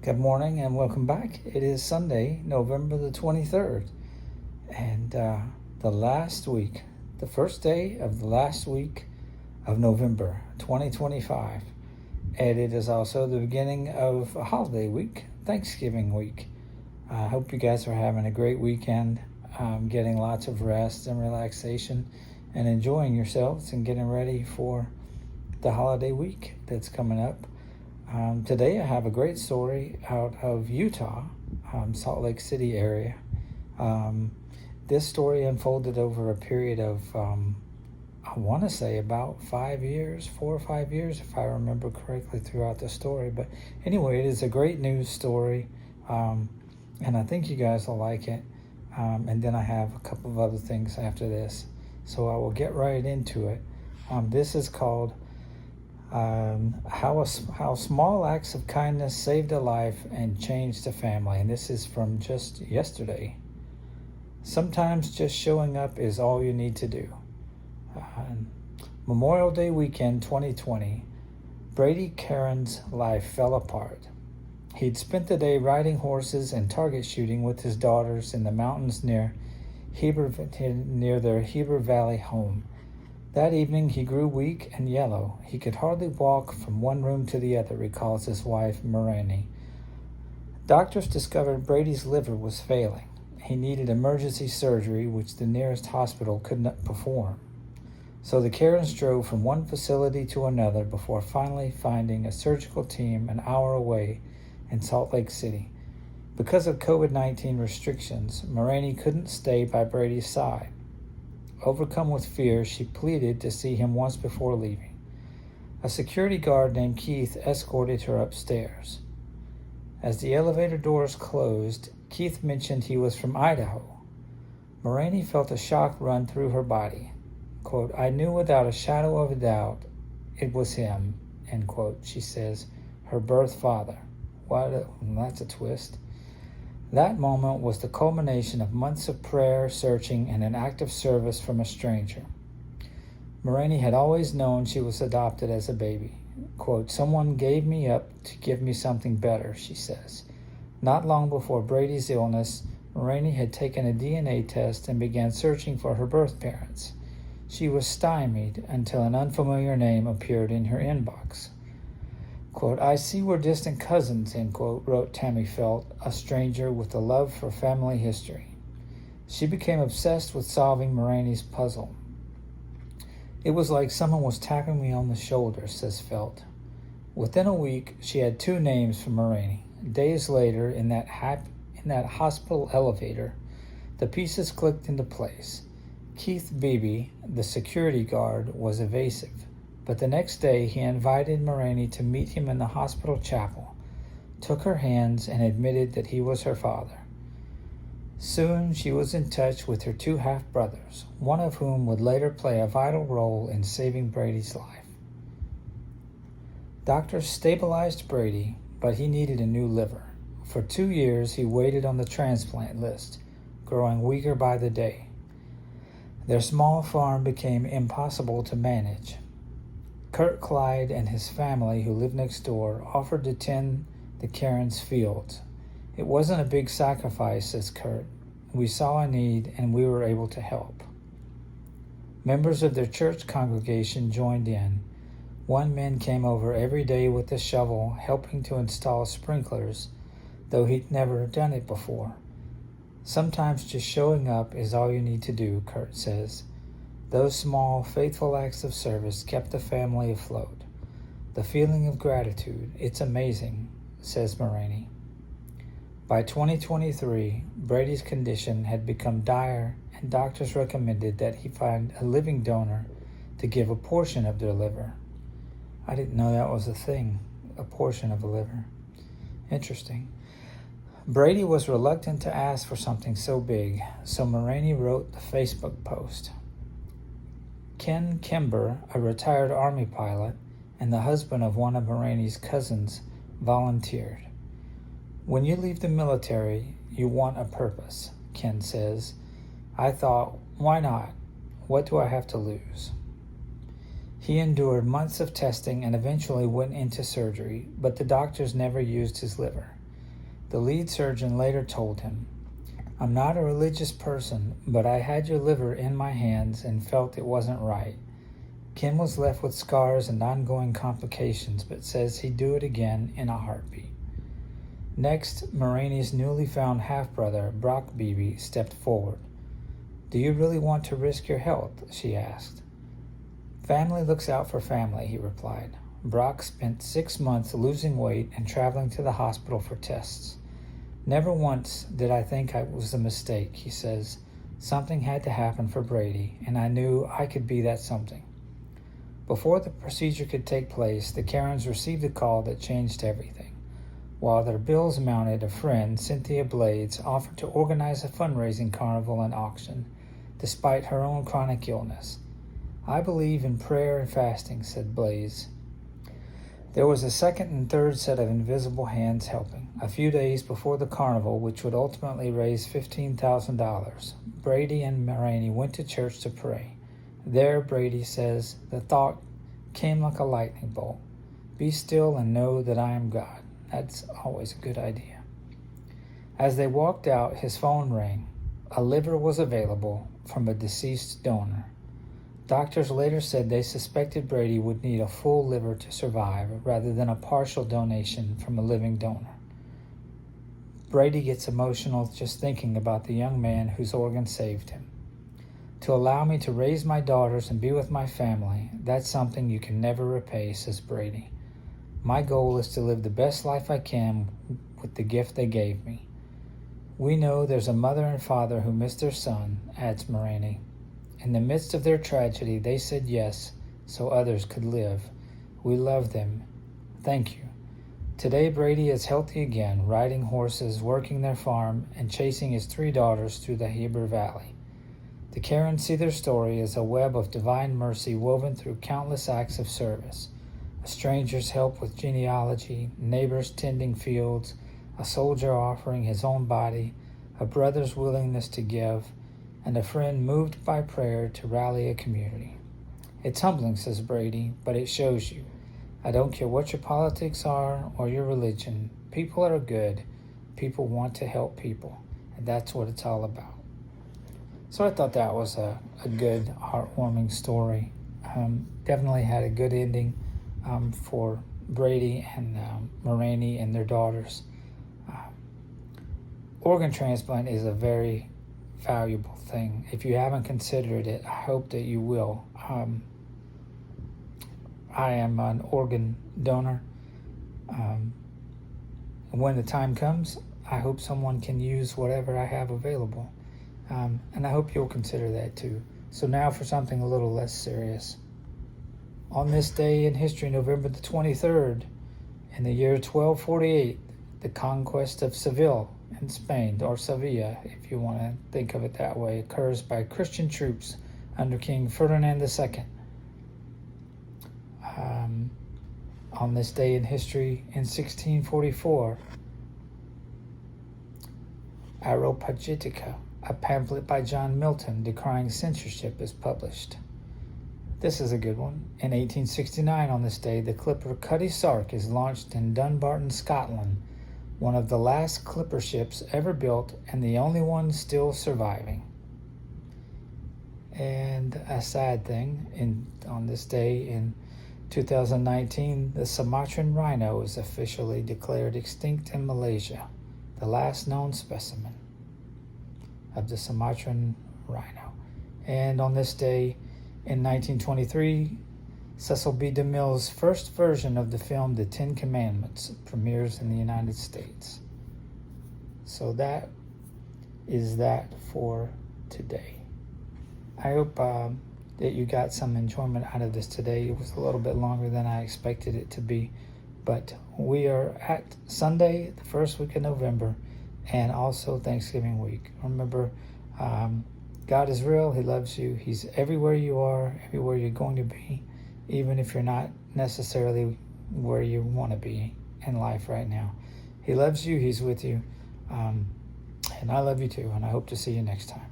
Good morning and welcome back. It is Sunday, November the 23rd, and the first day of the last week of November 2025. And it is also the beginning of a holiday week, Thanksgiving week. I hope you guys are having a great weekend, getting lots of rest and relaxation and enjoying yourselves and getting ready for the holiday week that's coming up. Today I have a great story out of Utah, Salt Lake City area. This story unfolded over a period of, I want to say about 4 or 5 years, if I remember correctly throughout the story. But anyway, it is a great news story, and I think you guys will like it. And then I have a couple of other things after this. So I will get right into it. This is called how small acts of kindness saved a life and changed a family. And this is from just yesterday. Sometimes just showing up is all you need to do. Memorial Day weekend 2020, Brady Caron's life fell apart. He'd spent the day riding horses and target shooting with his daughters in the mountains near their Heber Valley home. That evening he grew weak and yellow. He could hardly walk from one room to the other, recalls his wife, Marani. Doctors discovered Brady's liver was failing. He needed emergency surgery, which the nearest hospital could not perform. So the Carons drove from one facility to another before finally finding a surgical team an hour away in Salt Lake City. Because of COVID-19 restrictions, Marani couldn't stay by Brady's side. Overcome with fear, she pleaded to see him once before leaving. A security guard named Keith escorted her upstairs. As the elevator doors closed, Keith mentioned he was from Idaho. Marani felt a shock run through her body. Quote, "I knew without a shadow of a doubt it was him," end quote, she says, her birth father. That's a twist. That moment was the culmination of months of prayer, searching, and an act of service from a stranger. Marani had always known she was adopted as a baby. Quote, "Someone gave me up to give me something better," she says. Not long before Brady's illness, Marani had taken a DNA test and began searching for her birth parents. She was stymied until an unfamiliar name appeared in her inbox. Quote, "I see we're distant cousins," end quote, wrote Tammy Felt, a stranger with a love for family history. She became obsessed with solving Marani's puzzle. "It was like someone was tapping me on the shoulder," says Felt. Within a week, she had 2 names for Marani. Days later, in that hospital elevator, the pieces clicked into place. Keith Beebe, the security guard, was evasive. But the next day, he invited Marani to meet him in the hospital chapel, took her hands, and admitted that he was her father. Soon, she was in touch with her 2 half-brothers, one of whom would later play a vital role in saving Brady's life. Doctors stabilized Brady, but he needed a new liver. For 2 years, he waited on the transplant list, growing weaker by the day. Their small farm became impossible to manage. Kurt Clyde and his family, who lived next door, offered to tend the Caron's fields. "It wasn't a big sacrifice," says Kurt. "We saw a need and we were able to help." Members of their church congregation joined in. One man came over every day with a shovel, helping to install sprinklers, though he'd never done it before. "Sometimes just showing up is all you need to do," Kurt says. Those small, faithful acts of service kept the family afloat. The feeling of gratitude, it's amazing, says Marani. By 2023, Brady's condition had become dire, and doctors recommended that he find a living donor to give a portion of their liver. I didn't know that was a thing, a portion of a liver. Interesting. Brady was reluctant to ask for something so big, so Marani wrote the Facebook post. Ken Kimber, a retired Army pilot and the husband of one of Marani's cousins, volunteered. "When you leave the military, you want a purpose," Ken says. "I thought, why not? What do I have to lose?" He endured months of testing and eventually went into surgery, but the doctors never used his liver. The lead surgeon later told him, "I'm not a religious person, but I had your liver in my hands and felt it wasn't right." Kim was left with scars and ongoing complications, but says he'd do it again in a heartbeat. Next, Mulroney's newly found half-brother, Brock Beebe, stepped forward. "Do you really want to risk your health?" she asked. "Family looks out for family," he replied. Brock spent 6 months losing weight and traveling to the hospital for tests. "Never once did I think it was a mistake," he says. "Something had to happen for Brady, and I knew I could be that something." Before the procedure could take place, the Karens received a call that changed everything. While their bills mounted, a friend, Cynthia Blades, offered to organize a fundraising carnival and auction, despite her own chronic illness. "I believe in prayer and fasting," said Blades. There was a second and third set of invisible hands helping. A few days before the carnival, which would ultimately raise $15,000, Brady and Mulroney went to church to pray. There, Brady says, the thought came like a lightning bolt. "Be still and know that I am God." That's always a good idea. As they walked out, his phone rang. A liver was available from a deceased donor. Doctors later said they suspected Brady would need a full liver to survive rather than a partial donation from a living donor. Brady gets emotional just thinking about the young man whose organ saved him. "To allow me to raise my daughters and be with my family, that's something you can never repay," says Brady. "My goal is to live the best life I can with the gift they gave me." "We know there's a mother and father who miss their son," adds Mulroney. "In the midst of their tragedy, they said yes so others could live. We love them. Thank you." Today, Brady is healthy again, riding horses, working their farm, and chasing his 3 daughters through the Heber Valley. The Karens see their story as a web of divine mercy woven through countless acts of service. A stranger's help with genealogy, neighbors tending fields, a soldier offering his own body, a brother's willingness to give, and a friend moved by prayer to rally a community. "It's humbling," says Brady, "but it shows you. I don't care what your politics are or your religion. People are good. People want to help people, and that's what it's all about." So I thought that was a good, heartwarming story. Definitely had a good ending for Brady and Mulroney and their daughters. Organ transplant is a very valuable thing. If you haven't considered it, I hope that you will. I am an organ donor. When the time comes, I hope someone can use whatever I have available. And I hope you'll consider that too. So now for something a little less serious. On this day in history, November the 23rd, in the year 1248, the conquest of Seville in Spain, or Sevilla, if you want to think of it that way, occurs by Christian troops under King Ferdinand II. On this day in history, in 1644, Areopagitica, a pamphlet by John Milton decrying censorship, is published. This is a good one. In 1869, on this day, the clipper Cutty Sark is launched in Dunbarton, Scotland, one of the last clipper ships ever built and the only one still surviving. And a sad thing, on this day in 2019, the Sumatran rhino is officially declared extinct in Malaysia, the last known specimen of the Sumatran rhino. And on this day, in 1923, Cecil B. DeMille's first version of the film The 10 Commandments premieres in the United States. So that is that for today. I hope that you got some enjoyment out of this today. It was a little bit longer than I expected it to be, but we are at Sunday, the first week of November, and also Thanksgiving week. Remember, God is real. He loves you. He's everywhere you are, everywhere you're going to be, even if you're not necessarily where you want to be in life right now. He loves you. He's with you. And I love you too. And I hope to see you next time.